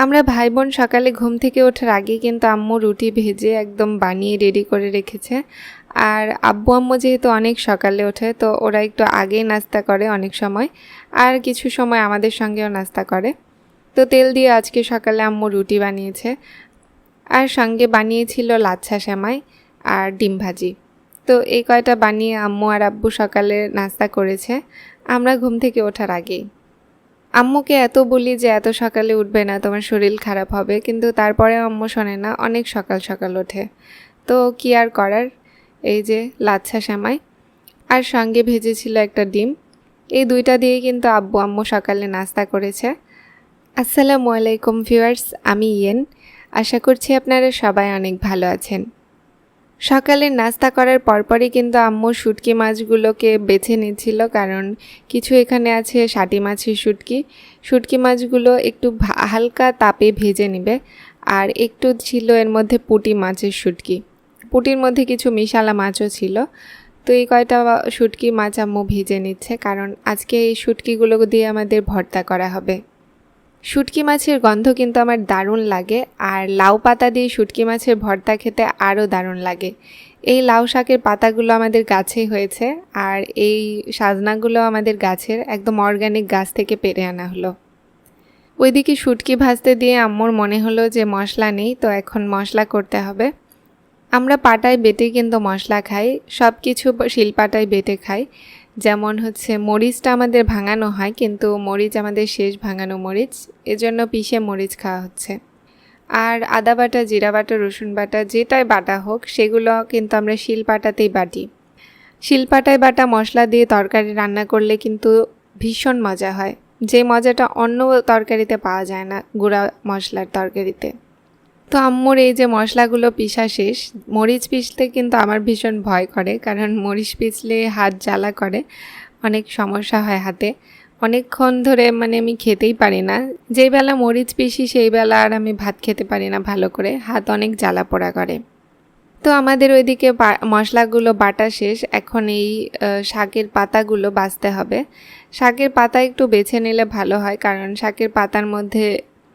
আমরা ভাই বোন সকালে ঘুম থেকে ওঠার আগে কিন্তু আম্মু রুটি ভেজে একদম বানিয়ে রেডি করে রেখেছে। আর আব্বু আম্মু যেহেতু অনেক সকালে ওঠে, তো ওরা একটু আগেই নাস্তা করে অনেক সময়, আর কিছু সময় আমাদের সঙ্গেও নাস্তা করে। তো তেল দিয়ে আজকে সকালে আম্মু রুটি বানিয়েছে, আর সঙ্গে বানিয়েছিল লাচ্ছা সেমাই আর ডিম ভাজি। তো এই কয়টা বানিয়ে আম্মু আর আব্বু সকালে নাস্তা করেছে আমরা ঘুম থেকে ওঠার আগেই। আম্মুকে এত বলি যে এত সকালে উঠবে না, তোমার শরীর খারাপ হবে, কিন্তু তারপরে আম্মু শোনে না, অনেক সকাল সকাল ওঠে। তো কি আর করার, এই যে লাচ্ছা সেমাই আর সঙ্গে ভেজেছিল একটা ডিম, এই দুইটা দিয়ে কিন্তু আব্বু আম্মু সকালে নাস্তা করেছে। আসসালামু আলাইকুম ভিউয়ার্স, আমি ইয়েন। আশা করছি আপনারা সবাই অনেক ভালো আছেন। সকালে নাস্তা করার পরপরই কিন্তু আম্মু শুটকি মাছগুলোকে বেছে নিচ্ছিল, কারণ কিছু এখানে আছে শাটি মাছের শুটকি মাছগুলো একটু হালকা তাপে ভেজে নেবে, আর একটু ছিল এর মধ্যে পুঁটি মাছের শুটকি, পুঁটির মধ্যে কিছু মিশালা মাছও ছিল। তো এই কয়টা শুটকি মাছ আম্মু ভেজে নিচ্ছে, কারণ আজকে এই শুটকিগুলো দিয়ে আমাদের ভর্তা করা হবে। শুটকি মাছের গন্ধ কিন্তু আমার দারুণ লাগে, আর লাউ পাতা দিয়ে শুটকি মাছের ভর্তা খেতে আরও দারুণ লাগে। এই লাউ শাকের পাতাগুলো আমাদের গাছেই হয়েছে, আর এই সাজনাগুলো আমাদের গাছের একদম অর্গানিক গাছ থেকে পেড়ে আনা হলো। ওইদিকে শুটকি ভাজতে দিয়ে আম্মুর মনে হলো যে মশলা নেই, তো এখন মশলা করতে হবে। আমরা পাটায় বেটে কিন্তু মশলা খাই, সব কিছু শিলপাটায় বেটে খাই। যেমন হচ্ছে মরিচটা আমাদের ভাঙানো হয়, কিন্তু মরিচ আমাদের শেষ ভাঙানো মরিচ, এজন্য পিষে মরিচ খাওয়া হচ্ছে। আর আদা বাটা, জিরা বাটা, রসুন বাটা, যেটাই বাটা হোক সেগুলো কিন্তু আমরা শিলপাটাতেই বাটি। শিলপাটায় বাটা মশলা দিয়ে তরকারি রান্না করলে কিন্তু ভীষণ মজা হয়, যে মজাটা অন্য তরকারিতে পাওয়া যায় না, গুঁড়া মশলার তরকারিতে। তো আম্মুর এই যে মশলাগুলো পিষা শেষ। মরিচ পিষতে কিন্তু আমার ভীষণ ভয় করে, কারণ মরিচ পিষলে হাত জ্বালা করে, অনেক সমস্যা হয় হাতে। অনেকক্ষণ ধরে আমি খেতেই পারি না, যেই বেলা মরিচ পিষি সেই বেলা আর আমি ভাত খেতে পারি না ভালো করে, হাত অনেক জ্বালা পোড়া করে। তো আমাদের ওইদিকে মশলাগুলো বাটা শেষ, এখন এই শাকের পাতাগুলো বাছতে হবে। শাকের পাতা একটু বেছে নিলে ভালো হয়, কারণ শাকের পাতার মধ্যে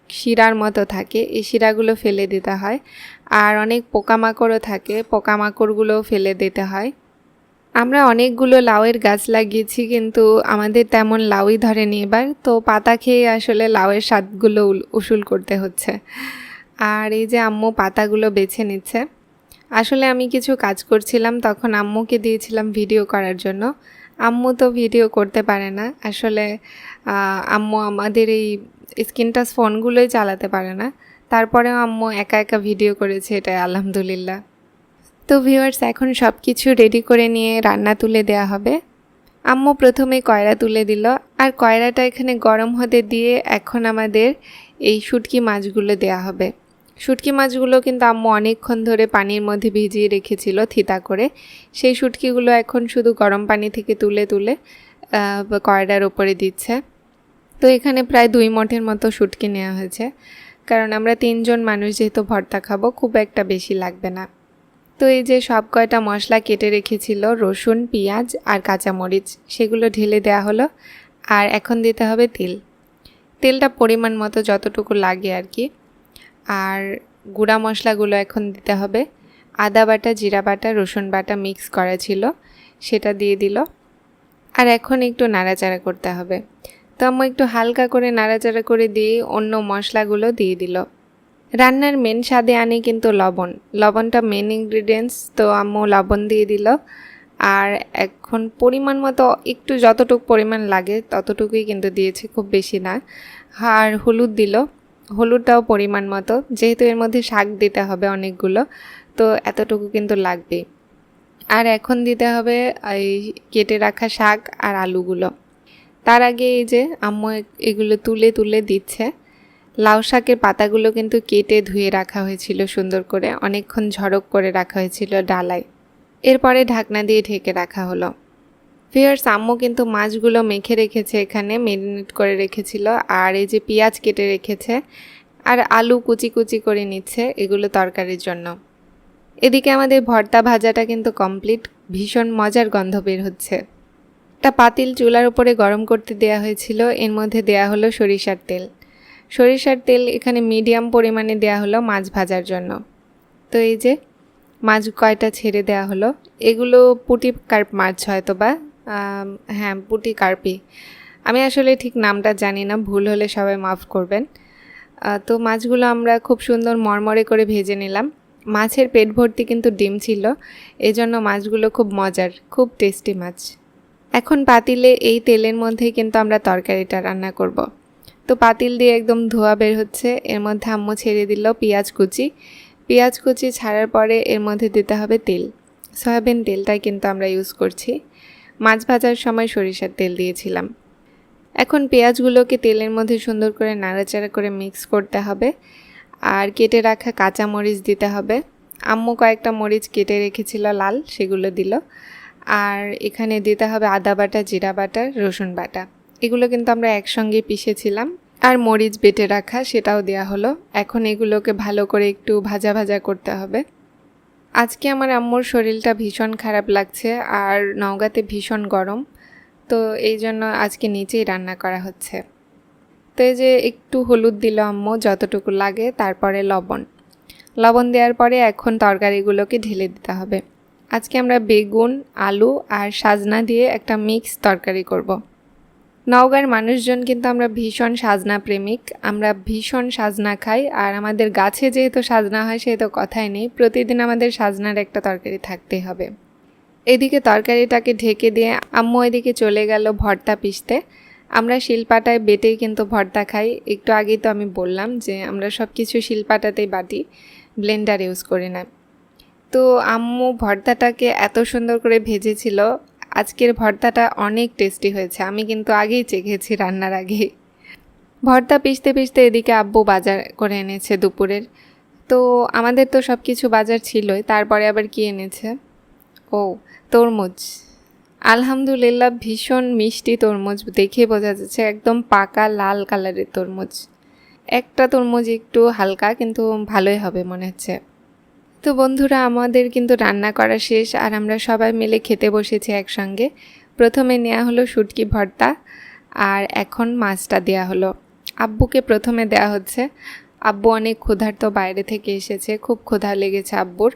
শিরার মতো থাকে, এই শিরাগুলো ফেলে দিতে হয়। আর অনেক পোকামাকড়ও থাকে, পোকামাকড়গুলোও ফেলে দিতে হয়। আমরা অনেকগুলো লাউয়ের গাছ লাগিয়েছি, কিন্তু আমাদের তেমন লাউই ধরেনি এবার, তো পাতা খেয়ে আসলে লাউয়ের স্বাদগুলো উসুল করতে হচ্ছে। আর এই যে আম্মু পাতাগুলো বেছে নিচ্ছে। আসলে আমি কিছু কাজ করছিলাম, তখন আম্মুকে দিয়েছিলাম ভিডিও করার জন্য। আম্মু তো ভিডিও করতে পারে না আসলে, আম্মু আমাদের এই স্ক্রিন টাচ ফোনগুলোই চালাতে পারে না, তারপরেও আম্মু একা একা ভিডিও করেছে, এটাই আলহামদুলিল্লাহ। তো ভিউয়ার্স, এখন সব কিছু রেডি করে নিয়ে রান্না তুলে দেয়া হবে। আম্মু প্রথমে কয়রা তুলে দিল, আর কয়রাটা এখানে গরম হতে দিয়ে এখন আমাদের এই শুটকি মাছগুলো দেয়া হবে। শুটকি মাছগুলো কিন্তু আম্মু অনেকক্ষণ ধরে পানির মধ্যে ভিজিয়ে রেখেছিল থিতা করে, সেই শুটকিগুলো এখন শুধু গরম পানি থেকে তুলে তুলে কয়রার ওপরে দিচ্ছে। তো এখানে প্রায় 2 মুঠের মতো শুটকি নেওয়া হয়েছে, কারণ আমরা 3 জন মানুষ যেহেতু ভর্তা খাবো, খুব একটা বেশি লাগবে না। তো এই যে সব কয়টা মশলা কেটে রেখেছিল, রসুন, পেঁয়াজ আর কাঁচামরিচ, সেগুলো ঢেলে দেওয়া হলো। আর এখন দিতে হবে তেলটা পরিমাণ মতো যতটুকু লাগে আর কি। আর গুঁড়া মশলাগুলো এখন দিতে হবে। আদা বাটা, জিরা বাটা, রসুন বাটা মিক্স করা ছিল, সেটা দিয়ে দিল। আর এখন একটু নাড়াচাড়া করতে হবে। তো আম্মু একটু হালকা করে নাড়াচাড়া করে দিয়ে অন্য মশলাগুলো দিয়ে দিল। রান্নার মেন স্বাদে আনে কিন্তু লবণটা মেন ইনগ্রিডিয়েন্টস, তো আম্মু লবণ দিয়ে দিল। আর এখন পরিমাণ মতো একটু যতটুকু পরিমাণ লাগে ততটুকুই কিন্তু দিয়েছে, খুব বেশি না। আর হলুদ দিল, হলুদটাও পরিমাণ মতো, যেহেতু এর মধ্যে শাক দিতে হবে অনেকগুলো, তো এতটুকু কিন্তু লাগবে। আর এখন দিতে হবে এই কেটে রাখা শাক আর আলুগুলো। তার আগে এই যে আম্মু এগুলো তুলে তুলে দিচ্ছে। লাউ শাকের পাতাগুলো কিন্তু কেটে ধুয়ে রাখা হয়েছিল সুন্দর করে, অনেকক্ষণ ঝরক করে রাখা হয়েছিল ডালায়। এরপরে ঢাকনা দিয়ে ঢেকে রাখা হলো। ভিউয়ার্স, আম্মু কিন্তু মাছগুলো মেখে রেখেছে, এখানে ম্যারিনেট করে রেখেছিল। আর এই যে পেঁয়াজ কেটে রেখেছে, আর আলু কুচি কুচি করে নিচ্ছে এগুলো তরকারির জন্য। এদিকে আমাদের ভর্তা ভাজাটা কিন্তু কমপ্লিট, ভীষণ মজার গন্ধ বের হচ্ছে। একটা পাতিল চুলার উপরে গরম করতে দেয়া হয়েছিল, এর মধ্যে দেয়া হলো সরিষার তেল। সরিষার তেল এখানে মিডিয়াম পরিমাণে দেওয়া হলো মাছ ভাজার জন্য। তো এই যে মাছ কয়টা ছেড়ে দেওয়া হলো, এগুলো পুঁটি কার্প মাছ হয়তো বা, হ্যাঁ পুঁটি কার্পই, আমি আসলে ঠিক নামটা জানি না, ভুল হলে সবাই মাফ করবেন। তো মাছগুলো আমরা খুব সুন্দর মরমরে করে ভেজে নিলাম। মাছের পেট ভর্তি কিন্তু ডিম ছিল, এজন্য মাছগুলো খুব মজার, খুব টেস্টি মাছ। এখন পাতিলে এই তেলের মধ্যেই কিন্তু আমরা তরকারিটা রান্না করব। তো পাতিল দিয়ে একদম ধোয়া বের হচ্ছে, এর মধ্যে আম্মু ছেড়ে দিল পেঁয়াজ কুচি। পেঁয়াজ কুচি ছাড়ার পরে এর মধ্যে দিতে হবে তেল, সয়াবিন তেলটাই কিন্তু আমরা ইউজ করছি। মাছ ভাজার সময় সরিষার তেল দিয়েছিলাম। এখন পেঁয়াজগুলোকে তেলের মধ্যে সুন্দর করে নাড়াচাড়া করে মিক্স করতে হবে, আর কেটে রাখা কাঁচা মরিচ দিতে হবে। আম্মু কয়েকটা মরিচ কেটে রেখেছিল লাল, সেগুলো দিল। আর এখানে দিতে হবে আদা বাটা, জিরা বাটা, রসুন বাটা, এগুলো কিন্তু আমরা একসঙ্গে পিষেছিলাম। আর মরিচ বেটে রাখা সেটাও দেয়া হলো। এখন এগুলোকে ভালো করে একটু ভাজা ভাজা করতে হবে। আজকে আমার আম্মুর শরীরটা ভীষণ খারাপ লাগছে, আর নওগাঁতে ভীষণ গরম, তো এই জন্য আজকে নিচেই রান্না করা হচ্ছে। তো এই যে একটু হলুদ দিল আম্মু যতটুকু লাগে, তারপরে লবণ দেওয়ার পরে এখন তরকারিগুলোকে ঢেলে দিতে হবে। আজকে আমরা বেগুন, আলু আর সাজনা দিয়ে একটা মিক্স তরকারি করব। নওগাঁর মানুষজন কিন্তু আমরা ভীষণ সাজনা প্রেমিক, আমরা ভীষণ সাজনা খাই। আর আমাদের গাছে যেহেতু সাজনা হয় সেহেতু কথাই নেই, প্রতিদিন আমাদের সাজনার একটা তরকারি থাকতেই হবে। এদিকে তরকারিটাকে ঢেকে দিয়ে আম্মু এদিকে চলে গেল ভর্তা পিষতে। আমরা শিলপাটায় বেটেই কিন্তু ভর্তা খাই। একটু আগেই তো আমি বললাম যে আমরা সব কিছু শিলপাটাতেই বাটি, ব্লেন্ডার ইউজ করি না। তো আম্মু ভর্তাটাকে এত সুন্দর করে ভেজেছিল, আজকের ভর্তাটা অনেক টেস্টি হয়েছে। আমি কিন্তু আগেই চেখেছি রান্নার আগে। ভর্তা পিষতে পিষতে এদিকে আব্বু বাজার করে এনেছে দুপুরের। তো আমাদের তো সব কিছু বাজার ছিলই, তারপরে আবার কি এনেছে, ও তরমুজ। আলহামদুলিল্লাহ ভীষণ মিষ্টি তরমুজ, দেখে বোঝা যাচ্ছে একদম পাকা লাল কালারের তরমুজ। একটা তরমুজ একটু হালকা, কিন্তু ভালোই হবে মনে হচ্ছে। তো বন্ধুরা, আমাদের কিন্তু রান্না করা শেষ, আর আমরা সবাই মিলে খেতে বসেছি একসঙ্গে। প্রথমে নেওয়া হলো শুটকি ভর্তা, আর এখন মাছটা দেয়া হলো। আব্বুকে প্রথমে দেয়া হচ্ছে। আব্বু অনেক ক্ষুধার্ত, বাইরে থেকে এসেছে, খুব ক্ষুধা লেগেছে আব্বুর।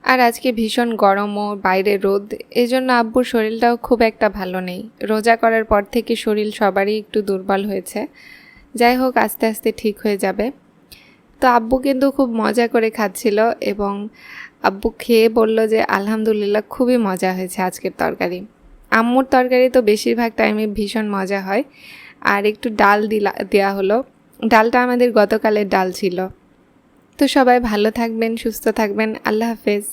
আর আজকে ভীষণ গরমও, বাইরে রোদ, এজন্য আব্বুর শরীরটাও খুব একটা ভালো নেই। রোজা করার পর থেকে শরীর সবারই একটু দুর্বল হয়েছে। যাই হোক, আস্তে আস্তে ঠিক হয়ে যাবে। তো আব্বু কিন্তু খুব মজা করে খাচ্ছিল, এবং আব্বু খেয়ে বলল যে আলহামদুলিল্লাহ খুবই মজা হয়েছে আজকের তরকারি। আম্মুর তরকারি তো বেশিরভাগ টাইমে ভীষণ মজা হয়। আর একটু ডাল দেওয়া হলো, ডালটা আমাদের গতকালের ডাল ছিল। তো সবাই ভালো থাকবেন, সুস্থ থাকবেন, আল্লাহ হাফেজ।